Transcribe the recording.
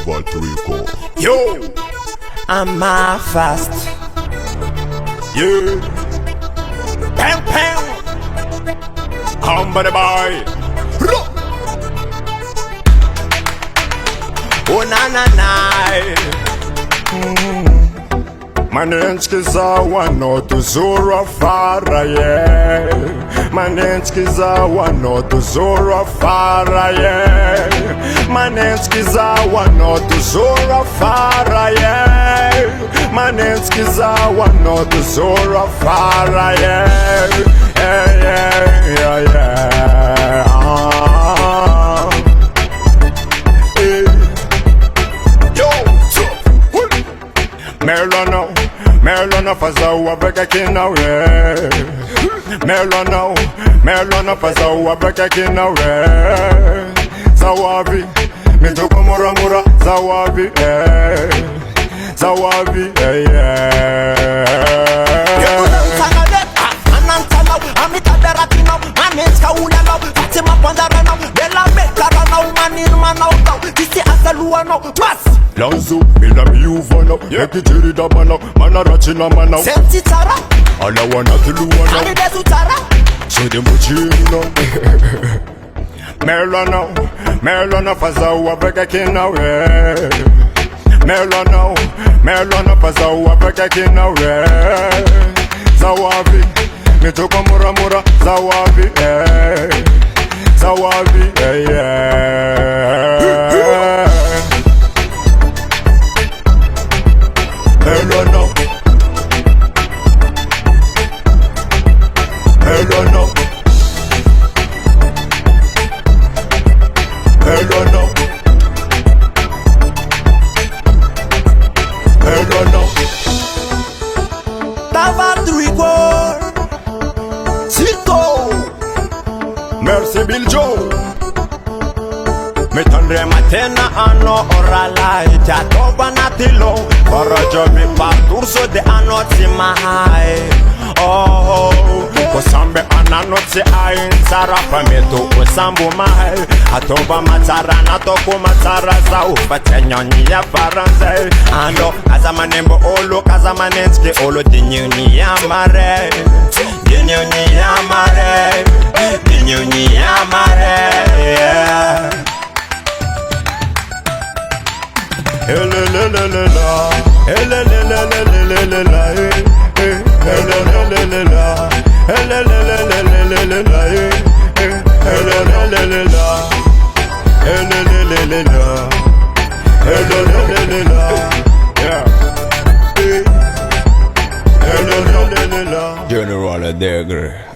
Rico. Yo, I'm my fast. Yeah. Pam pam. Humble boy. Oh na na na. Manenski zawa no tuzura fara yeah. Manenski zawa no tuzura fara yeah. Manenski zawa no tuzura fara yeah. Manenski zawa no tuzura fara yeah. Yeah yeah yeah yeah. Merlona fazawa beka kinawe. Merlona fazawa beka kinawe. Zawabi, mitoko mura mura. Zawabi, Zawabi, Lanzo, mila miuva now. Eki jiri da mana, mana rachina mana. Senti tara, Ala wana kiluwa now. ani desu tara. So dem buchini now. Merlona fazawa beka kinawe. Merlona fazawa beka kinawe. Zawabi, mitoko mura mura. Zawabi, Zawabi, Merci Bill Joe. Metandre matena ano oralai Tatoba natilo Korojo mi parturso de anoti mahai. Oh, kosambe ananoti ain Sarafa meto kosambu mahai. Atoba matara natoko matara zau Fatenyoni ya faranze. Ando azamanembo olo kazamanenske olo dinyuni ya mare. Dinyuni ya mare. Dinyuni ya mare. Général Degré.